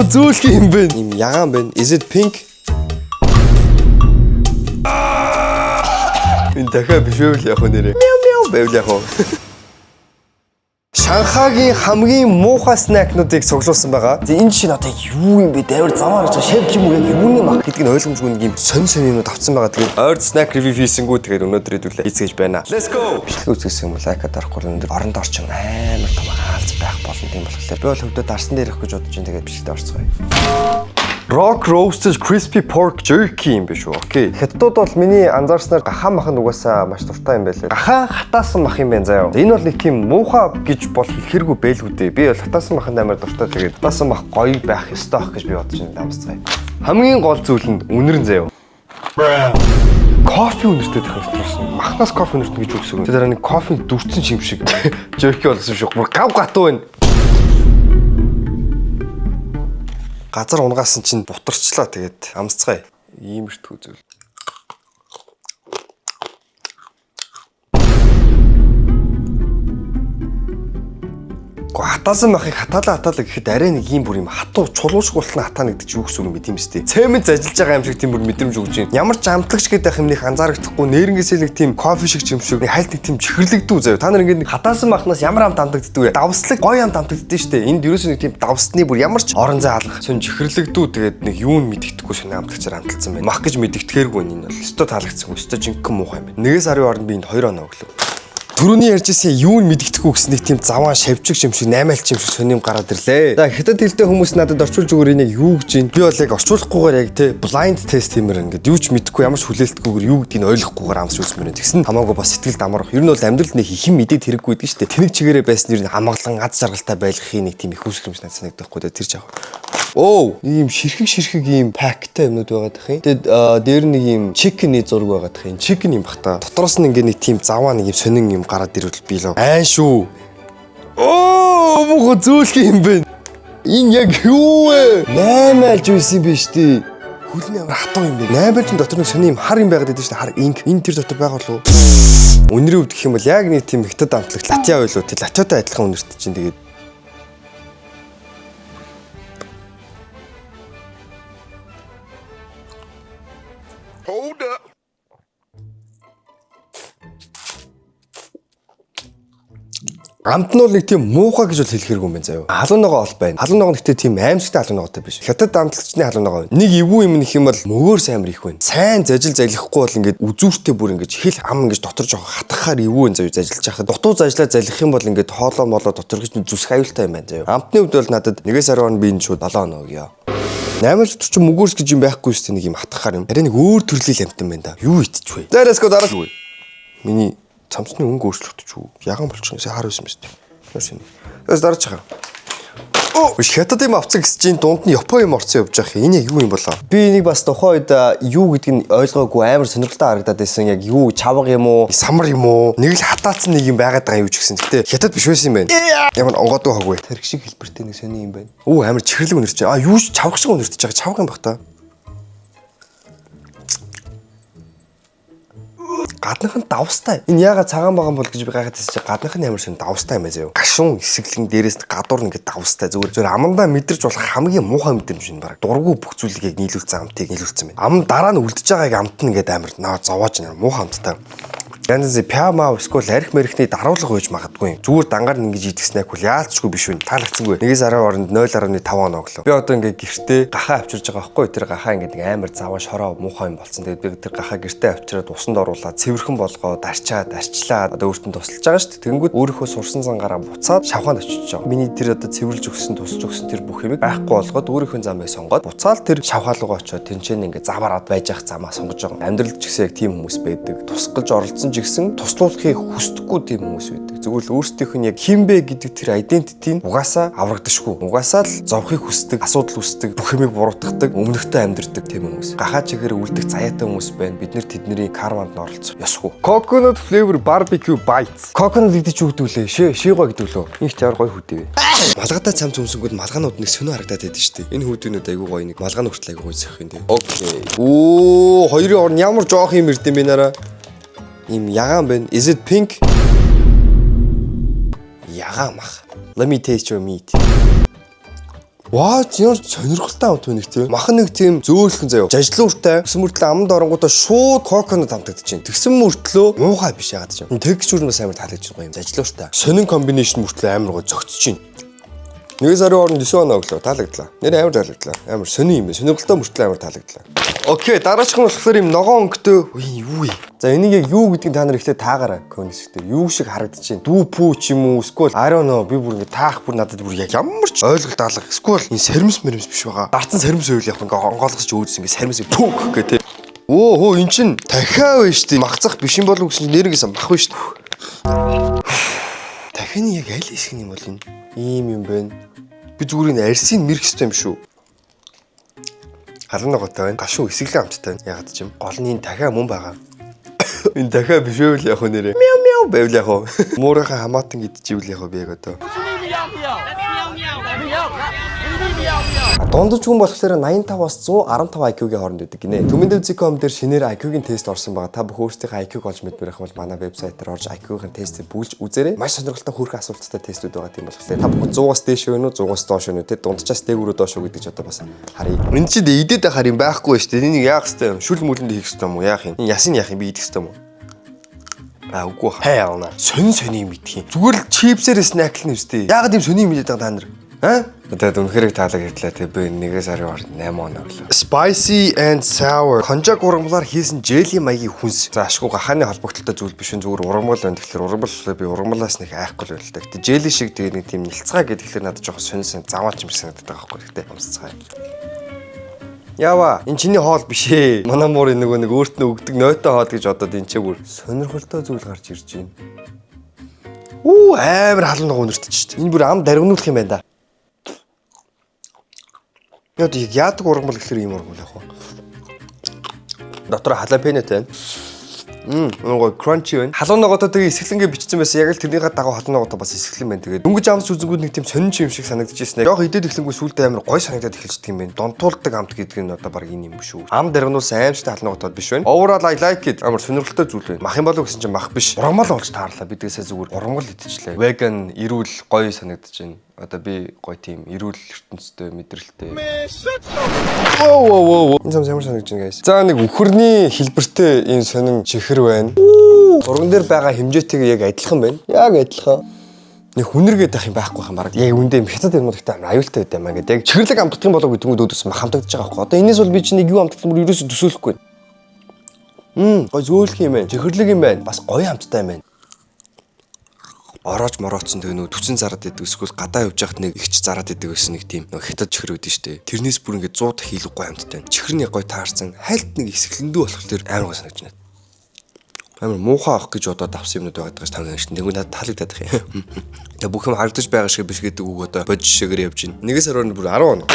муу зөөлх юм бэ? Ийм ягаан байна. Is it pink? Энэ дахиад биш байвал яг нэрээ. Мяу байвал яг. Шанхайгийн хамгийн муухай снэкнуудыг цуглуулсан байгаа. Энэ жишээ нь одоо юу юм бэ? Давар замаар гэж шавж юм уу? Яг юуны мах гэдгийг нь ойлгомжгүй нэг юм сонь юмуд авсан байгаа. Тэгээд ойр снэк ревю хийсэнгүү тэгээд өнөөдөр хэдүүлээ хийцгээж байна. Let's go. Бичлэг үзсэн юм уу? Лайк дарахгүй өнөөдөр оронд орчин амар том хаалц байх болно тийм болохоор би бол хөвдөө дарсан дээр ирэх гэж бодож байна. Тэгээд бичлэгтээ орцгоё. Rock roasted crispy pork jerky юм биш үү? Окей. Хятадууд бол миний анзаарснаар гахаа маханд угаасаа маш дуртай юм байлээ. Гахаа хатаасан мах юм байна заяа. Энэ бол нэг тийм муухай гэж бол хэлэхэргүй байлгүй дээ. Би бол хатаасан маханд амар дуртай. Тэгээд хатаасан мах гоё байх ёстой ах гэж би бодож байна дамсцгаая. Хамгийн гол зүйл нь үнэр нь заяа. Кофе үнэртэй тохиолдсон. Махнаас кофе үнэртэн гэж үгсэг. Тэр нэг кофе дүрцэн шим шиг jerky болсон шүү. Бүр гав гатуу байна. Газар унгаасан чинь бутарчлаа тэгээд амсцгаая. Иймэрхүү зүйл. Хатаасан махыг хатаалаа гэхэд арай нэг юм бүр юм хатуу чулуушгуултна хатаана гэдэг чинь юу гэсэн үг юм бэ тийм үстэй. Цемент ажиллаж байгаа юм шиг тийм бүр мэдрэмж өгч байна. Ямар ч амтлагч гэдэг юм нэх анзаарагдахгүй нэрнгээсээ нэг тийм кофе шиг юм шиг хайлт нэг тийм чихэрлэгдүү заяа. Та нар ингээд нэг хатаасан махнаас ямар амт амтагддаг вэ? Давслаг гоё амт амтагддаг шүү дээ. Энд ерөөсөө нэг тийм давсны бүр ямар ч орон зай алгах сонь чихэрлэгдүү тэгээд нэг юун мэддэхгүй шинэ амтлагчаар амталсан байна. Мах гэж мэддэхтэйггүй энэ бол. Өстө таалагдсан. Өстө жинхэнэ муухай юм байна. Нэгээс сарын оронд би энд 2 оноо өглөө. Түрүүний ярьжсэн юунд мэддэхгүй гэсэн нэг тийм заваа шавжиг юм шиг 8 альч юм шиг сонирм гараад ирлээ. За хятад хэлтэй хүмүүс надад орчуулж өгөр энийг юу гэж юм. Би бол яг орчуулахгүйгээр яг те blind test юмэр ингээд юу ч мэдэхгүй ямар ч хүлээлтгүйгээр юу гэдгийг ойлгохгүйгээр амсч үзмээр. Тэгсэн хамаагүй бас сэтгэл дамарах. Ер нь бол амьдралд нэг ихэн мэдээд хэрэггүй гэдэг шүү дээ. Тэнэг чигээрээ байсан ер нь хамгаалан аз жаргалтай байлгахын нэг тийм их үүсгэр юмш надад санагдахгүй дээ тэр жаа. Оо, ийм ширхэг ийм пактай юмнууд байгаа дах юм. Тэгээд дээр нэг ийм чикний зураг байгаа дах юм. Чикн юм бах та. Дотроос нь ингээ нэг тийм заваа нэг юм сонин юм гараад ирвэл би л айн шүү. Оо, муу зөөлх юм бэ. Энэ яг юу вэ? 8 альж байсан биш тий. Хөлний амар хатуу юм бэ. 8 альжийн дотор нэг сонин юм хар юм байгаад байдаг шүү дээ. Хар инк. Энэ тэр дотор байгаа болов уу? Өнөрийн үед гэх юм бол яг нэг тийм хятад амтлагч латиа байлуу. Тэг латиатай адилхан өнөрт чинь тэгээд Hold up. Амт нь нэг тийм муухай гэж бол хэлэхэргүй юм байна заяа. Халуун ногоо ол байна. Халуун ногоо нэгтэй тийм аимшигтай халуун ногоотой биш. Хятад амтлагчны халуун ногоо. Нэг эвгүй юм нэх юм бол мөгөөр сайн их байна. Сайн зажил залхихгүй бол ингээд үзүүртэй бүр ингээд хэл ам ингээд дотор жоох хатгахаар эвгүй заяа зажилж яхад. Дутуу зажлаа залхих юм бол ингээд хоолоо молоо дотор гэж зүсэх аюултай юм байна заяа. Амтны хувьд бол надад 1-ээс 10 он би энэ шууд 7 оноо өгье. 8 дотор ч мөгөөрс гэж юм байхгүй шүү дээ нэг юм хатгахаар юм. Харин нэг өөр төрлийн амтан байна да. Юу итчих вэ? За let's go дараа. Миний цамцны өнгө өөрчлөгдөж үү? Яган болчихсон. Хар байсан биз дээ. Нэрсэн. Тэс дараач чагаа. Оо, хятад юм авцсан гэсэн чинь дунд нь Япон юм орцсон явж байгаа юм. Энэ яг юу юм болоо? Би энийг бас тухайн үед юу гэдгийг ойлгоогүй амар сонирхолтой харагдаад байсан. Яг юу чавга юм уу? Самар юм уу? Нэг л хатаацсан нэг юм байгаад байгаа юу ч гэсэн. Гэтэ хятад биш байсан юм байна. Ямар онгодгүй хаггүй. Тэрэг шиг хэлбэртэй нэг сони юм байна. Оо, амар чихэрлэг өнөрч. Юу ч чавга шиг өнөртөж байгаа. Чавга юм бах та. Гаднах нь давстай. Энэ яагаад цагаан байгаа бол гэж би гайхаад байсан чи гаднах нь ямар шин давстай юм аа заяа. Гашуун эсгэлэн дээрээс гадуур ингээд давстай. Зүгээр амандаа мэдэрч болох хамгийн муухай мэдрэмж юм баг. Дургу бүх зүйлийг нийлүүлсэн амтыг нийлүүлсэн байна. Ам дараа нь үлдэж байгааг амт нь ингээд амар наа зовоож нэр муухай амттай. Янз пяма эсвэл арх мэрхний даруулга байж магадгүй. Зүгээр дангаар нь ингэж идэх снэк бол яалцгүй биш үү? Таалагдсангүй. 1-ээс 10 оронд 0.5 оноо өглөө. Би одоо ингээд гэртээ гахаа авчирж байгаа байхгүй. Тэр гахаа ингээд нэг амар заваа шороо муухай юм болсон. Тэгээд би тэр гахаа гэртээ авчираад усанд оруулаад цэвэрхэн болгоод арчлаад одоо өөртөө тусалж байгаа шүү дээ. Тэнгүүд өөрийнхөө сурсан зангаараа буцаад шавханд очиж байгаа. Миний тэр одоо цэвэрлж өгсөн тусалж өгсөн тэр бүх юмыг байхгүй болгоод өөрийнхөө замыг сонгоод буцаал тэр шавхаалгаа очиод тэнцэн ингээд заваараад байж ах замаа сонгож байгаа. Амьдралд ч гэсэн яг тийм хүмүүс байдаг. Тусгалж оролцсон гэсэн туслуулахыг хүсдэггүй тийм хүмүүс байдаг. Зүгээр л өөрсдийнх нь яг хинбэ гэдэг тэр identity-г угаасаа аврагдашгүй. Угаасаа л зовхыг хүсдэг, асуудал үүсдэг, бүх юмыг буруутгадаг, өмнөхтэй амьдрдаг тийм хүмүүс. Гахаа чигээр үлдэх заяатай хүмүүс байна. Бид нэр тэдний карманд нь оролцох ёсгүй. Coconut flavor barbecue bites. Coconut гэдэг чи юу гэдүүлээ? Шийгоо гэдүүлээ. Их тэр гоё хүдээ. Малгайтай цамц өмсөнгүүд малгаанууд нэг сөнөө харагдаад байдаг шүү дээ. Энэ хүдүүнүүд айгүй гоё нэг малгаан хүртэл айгүй гоё зөх юм дээ. Окей. Оо, хоёрын орн ямар жоох юм ирдэм бэ нараа? Ийм ягаан байна. Is it pink? Ягаан мах. Let me taste your meat. Ваа, ямар сонирхолтой амт байна гэдэг. Махан нэг тийм зөөлхөн заяа. Жажлууртай. Тэгсэн мөртлөө аманд оронгуудаа шууд коконод хамтагдчихээн. Тэгсэн мөртлөө муухай биш яагаад ч юм. Тэгж чүрнээс амар таалагдж байгаа юм. Жажлууртай. Сонин комбинашн мөртлөө амар гоо зөгцөж чинь. Нэг сарын хооронд 9 оноо өглөө таалагдлаа. Нэр амар таалагдлаа. Амар сони юм. Сонирхолтой мөртлөө амар таалагдлаа. Окей, дараачих нь болохоор юм ногоон өнгөтэй. Юу вэ? За энийг яг юу гэдгийг та нар ихтэй таагаарай. Консектээр юу шиг харагдчихээн. Дүү пүү ч юм уу? Эсвэл I don't know. Би бүр ингэ таах бүр надад бүр яг ямар ч ойлголт алга. Эсвэл энэ сэрмс мэрмс биш байгаа. Дарцсан сэрмс үйл яг ингээ онгоолгосч өөдс ингээ сэрмс пүүк гэдэг. Оо эн чин дахиа вэ штий. Махцах биш юм болов гэсэн чинь нэрнгээсээ мах вэ штий. Дахины яг аль хэсэг юм бол энэ? Ийм юм байна. Би зүгээр энэ арсын мэрх хэвтэй юм шүү. Халуун ногоотой байна. Гашуу эсэглэн амттай байна. Ягаад ч юм. Гол нь энэ дахиа мөн байгаа. Энэ дахиа биш үү л яг нэрээ. Мяу мяу байвал яг. Муурахаа хамаатан идчихвэл яг би яг одоо. Дундаж хүн болохоор 85-аас 115 IQ-гийн хооронд байдаг гинэ. Төмөндөв.com дээр шинээр IQ-гийн тест орсон байгаа. Та бүх өөрсдийнхээ IQ-г олж мэдбэрэх бол манай вебсайтаар орж IQ-гийн тестийг бүүлж үзээрэй. Маш сонирхолтой хөөрхөн асуулттай тестүүд байгаа тийм болохоор та бүхэн 100-аас дээш вэ, 100-аас доош вэ? Тэ дунджаас дээгүүрөө доош уу гэдэг ч одоо бас харъя. Энд чинь идээд байхаар юм байхгүй шүү дээ. Энийг яах хэвтэй юм? Шүл мүлэнд хийх хэвтэй юм уу? Яах юм? Ясын яах юм би идэх хэвтэй юм уу? Үгүй хайна. Сони мэдх юм. Зүгээр л чипсээр снэклэн нэвстэй. Яагаад юм сони мэдээд байгаа та нар? Тэгээд үнэхээр таалагдлаа те би 1 сарын хооронд 8 оноо өглөө. Spicy and sour. Конжак ургамлаар хийсэн желли маягийн хүнс. За ашгүй гахааны холбогдлолтой зүйл биш зүгээр ургамал байна. Тэгэхээр ургамал би ургамлаас нэг айхгүй л байна л да. Гэтэ желли шиг тэгээ нэг тийм нэлцгаа гэдэг тэгэхээр надад жоохон сонирсэн заваач юм шиг санагдаад байгаа байхгүй гэтэ. Амсцгаа. Ява, энэ чиний хоол биш ээ. Манай муур нэг өөртөө өгдөг нойтой хоол гэж бодоод энэ ч бүр сонирхолтой зүйл гарч ирж байна. Амар халуун ногоо өнөртөж шүү дээ. Энэ бүр ам даргинуулах юм байна да. Яадаг ургамал гэхэлэр ийм ургамал яг. Дотор халапенотой байна. Нөгөө crunchy байна. Халуун ногоотой тэгээ эсгэлэнгээ бичсэн байсан. Яг л тэрнийхээ дагуу халуун ногоотой бас эсгэлэн байна. Тэгээд дөнгөж амс үзэнгүүд нэг тийм сонин юм шиг санагдчихсэн. Яг идээд эхлэнгүү сүултээ амар гой санагдаад эхэлчихдэг юм байна. Донтуулдаг амт гэдэг нь одоо баг энэ юм шүү. Ам даргинуулсан аимшигтай халуун ногоотой биш байна. Overall I like it. Амар сонирхолтой зүйл байна. Мах юм болов гэсэн чинь мах биш. Ургамал болж таарлаа. Бидгээсээ зүгээр ургамал идчихлээ. Vegan, эрүүл, гоё санагдаж байна. Одоо би гоё тийм эрүүл ертөнцтэй мэдрэлтэй. Энэ зам ямар санагдаж байна guys. За нэг үхэрний хэлбэртэй энэ сонин чихэр байна. Урган дээр байгаа хэмжээтэйгээ яг адилхан байна. Яг адилхан. Нэг хүнэргээд байх юм байхгүй хаа мараг. Яг үндэ хятад юм уу гэхдээ амар аюултай байд юм аа гэдэг. Яг чихэрлэг амтдах юм болов гэдэг нь өөдөөс мах хамтагдаж байгаа байхгүй. Одоо энэс бол би чинь нэг юу амтдах юм ерөөсөө төсөөлөхгүй. Гоё зөөлөх юм байна. Чихэрлэг юм байна. Бас гоё амттай юм байна. Ороож морооцсон тэгээ нөө түцэн зараад идэг эсвэл гадаа явж байхад нэг ихч зараад идэг гэсэн нэг тийм нөө хятад чихэр үүдэн штэ. Тэрнээс бүр ингээд 100 дахин илүү гоё амттай. Чихэрний гоё таарсан. Хайлт нэг эсгэлэндүү болох тэр амар гоё санагдаж байна. Амар муухай авах гэж одоо давсан юмнууд байгаа гэж тань шин. Тэгвэл надад таалагдаад их юм. Тэгээ бүх юм харагдаж байгаа шиг биш гэдэг үг одоо бод жишээгээр явж байна. 1 сарын бүр 10 оноо.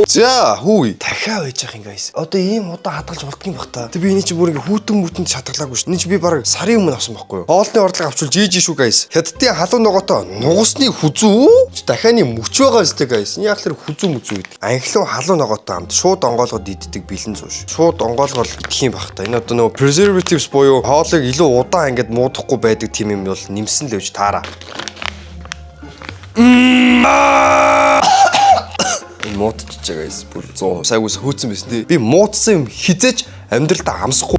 За хүй. Дахиад байж байгаа юм guys. Одоо ийм удаа хадгалж болдго юм бах та. Тэг би эний чи бүр ингээ хүүтэн мүтэнд шатгалаагүй шүү. Эний чи би баг сарын өмнө авсан байхгүй юу? Хоолны ордлого авчвал жийж шүү guys. Хятадын халуун ногоотой нугасны хүзүү. Дахианы мөч байгаа өстэй guys. Энэ яг л хүзүү мүзүү гэдэг. Анхлын халуун ногоотой амт шууд онгоолгоод иддэг бэлэн зууш. Шууд онгоолгол гэх юм бах та. Энэ одоо нөгөө preservatives буюу хоолыг илүү удаан ингээд муудахгүй байдаг тийм юм бол нэмсэн л явж таараа. Муудчихж байгаа юм бүр 100 сайгүйс хөөцсөн байсан тий. Би муудсан юм хизээж амьдралдаа амсахгүй.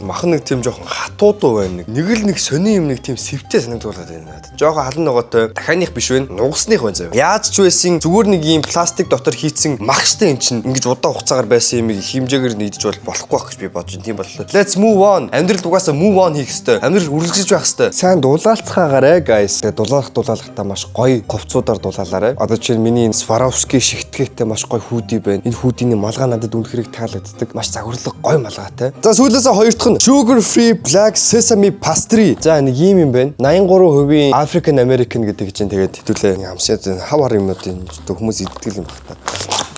Махан нэг тийм жоохон хатуудуу байна. Нэг л нэг сони юм нэг тийм сэвтэй санагдуулаад байна надад. Жоохон халуун ногоотой дахианых биш вэ? Нугасных байна заяа. Яаж ч байсан зүгээр нэг юм пластик дотор хийцэн махштай юм чинь ингэж удаан хугацаагаар байсан юм хэмжээгээр нийдэж болохгүй байх гэж би бодож байна. Тийм боллоо. Let's move on. Амьдрал угаасаа move on хийх хэрэгтэй. Амьдрал үргэлжлэж байх хэрэгтэй. Сайн дулаалцгаагаарэ guys. Тэгээ дулаалахтаа маш гоё говцуудаар дулаалаарэ. Одоо чинь миний Swarovski шигтгээтэй маш гоё хүүдий байна. Энэ хүүдийн малгай надад үнэхээр таалагддаг. Маш загварлаг гоё малгайтай. За сүүлээсээ хоёр дахь нь Sugar Free Black Sesame Pastry. За нэг юм байна. 83% African American гэдэг чинь тэгээд хэдүүлээ амсаад хавар юмнуудын хүмүүс иддэг юм байна.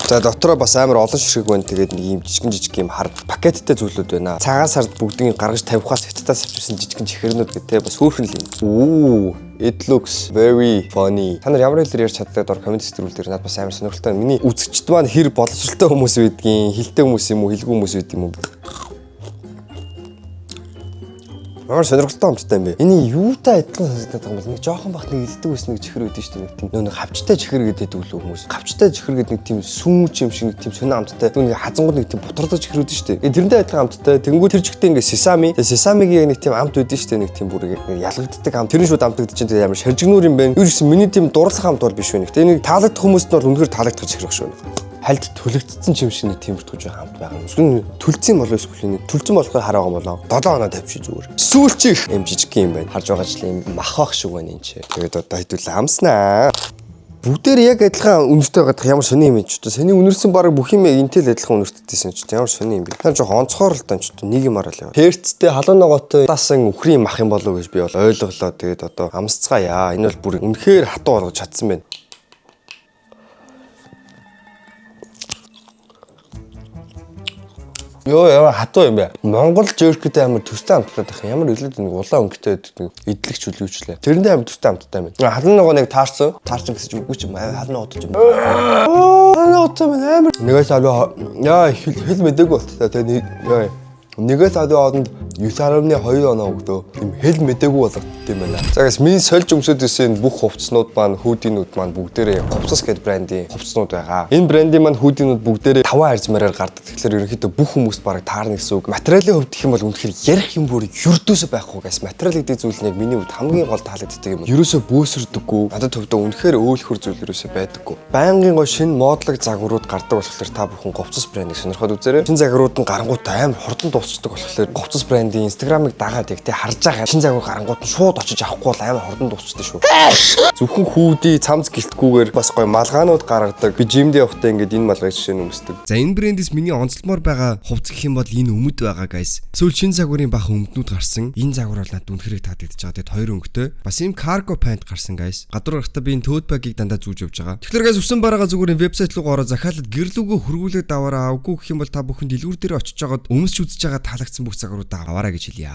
За дотроо бас амар олон ширхэг байна. Тэгээд нэг юм жижиг юм хар пакеттэй зүйлүүд байна. Цагаан сард бүгдийг гаргаж тавихаас хятадаас авчирсан жижигэн чихэрнүүд гэдэг бас хөөрхөн юм. It looks very funny. Та нар ямар хэлээр ярьж чаддаг дор коммент сэдвүүл дээр надад бас амар сонирхолтой. Миний үзэгчд маань хэр боловсролтой хүмүүс байдгийг, хилтэй хүмүүс юм уу, хилгүй хүмүүс байд юм уу? Ямар сонирхолтой амттай юм бэ? Эний юутай адилхан санагдаад байгаа юм бол нэг жоохон бахт нэг илдэг ус нэг чихэр үүдэн шүү дээ. Нэг тийм нэг хавчтай чихэр гэдэг үү хүмүүс. Хавчтай чихэр гэдэг нэг тийм сүүч юм шиг нэг тийм сонио амттай. Нэг хазангууд нэг тийм бутардаг чихэр үүдэн шүү дээ. Тэрнтэй адилхан амттай. Тэнгүү тэр чихтэй ингээ сесами. Сесамигийн нэг тийм амт үүдэн шүү дээ. Нэг тийм бүр ялгагддаг амт. Тэр нь шууд амтдаг чинь ямар шаржигнуур юм бэ? Юу гэсэн миний тийм дурлах амт бол биш вэ. Тэгээ нэг таалагдах хүмүүст нь бол үнэхээр таалагдах чихэр баг шүү. Хальд түлэгдсэн юм шиг нэг тиймэрхүү хамт байгаа юм. Эсвэл түлцсэн болов эсвэл нэг түлцсэн болохоор хараа байгаа болоо 7 оноо тавьчих зүгээр. Сүүлчих юм жижиг юм байна. Харж байгаа ч юм мах бах шиг байна энэ ч. Тэгээд одоо хэдүүл амснаа. Бүгдээр яг адилхан үнэртэй байгаа ямар сони юм ч. Сэний үнэрсэн баг бүх юм интэл адилхан үнэртэйсэн ч. Ямар сони юм бэ? Та жоо онцгоор л тань ч. Нэг юм арал яа. Перцтэй халуун ногоотой даасан үхрийн мах юм болов гэж би бол ойлголоо. Тэгээд одоо амсцгаая. Энэ бол бүр үнэхээр хатуу болгож чадсан байна. Йоо яа хатуу юм бэ? Монгол жерктэй амар төстэй амттай байх. Ямар илээд нэг улаан өнгөтэй нэг идлэгч үлээвчлээ. Тэрэндээ амар төстэй амттай байна. Халуун ногоо нэг таарсан. Таарсан гэсэн чинь үгүй ч юм халуун ногоо ч юм. Халуун ногоо амар. Нэгээс аваа яа хэл мэдээг болтой. Тэгээ нэгээс аваад 9.2 оноо өгдөө. Им хэл мэдээгүй болгот юм байна. За гэс миний сольж өмсөд исэн бүх хувцснууд маань хүүдийнүүд маань бүгдээрээ хувцас гэдэг брендийн хувцснууд байгаа. Энэ брендийн маань хүүдийнүүд бүгдээрээ 5 харьцмаараар гардаг. Тэгэхээр ерөнхийдөө бүх хүмүүс бараг таарна гэсэн үг. Материалын хувьд гэх юм бол үнэхээр ярих юм бүр юрдөөсөө байхгүй гэс. Материал гэдэг зүйл нь яг миний хувьд хамгийн гол таалагддаг юм. Ерөөсөө бөөсөрдөггүй. Надад төвдөө үнэхээр өөлхөр зүйл ерөөсөө байдаггүй. Байнгын гоо шинэ модлог загварууд гардаг болохоор та бүхэн говцос брендийг сонирхоод үзээрэй. Шинэ загварууд нь гарангуут амар хурдан дуусчдаг болохоор говцос брендийн Instagram-ыг дагаад яг тий харж байгаа шинэ загвар гарангуут нь шууд очиж авахгүй бол амар хурдан дуусчдаг шүү. Зөвхөн хүүдий цамц гэлтгүүгээр бас гоё малгаанууд гаргадаг. Би жимдээ явахдаа ингээд энэ малгай жишээ нь өмсдөг. За энэ брендээс миний онцлмоор байгаа хувцс гэх юм бол энэ өмд байгаа guys. Сүүл шинэ загварын бахан өмднүүд гарсан. Энэ загвар бол надад үнэхээр таадагдчихж байгаа. Тэгээд хоёр өнгөтэй. Бас ийм cargo pant гарсан guys. Гадуур гарахтаа би энэ tote bag-ыг дандаа зүүж явж байгаа. Тэгэхээр guys өсөн бараагаа зүгээр энэ вебсайт руу ороо захиалаад гэрлүүгөө хөргүүлээд даваараа авгүй гэх юм бол та бүхэн дэлгүүр дээр очиж жагаад өмсч үзэж байгаа таалагдсан бүх загваруудаа аваарай гэж хэлье.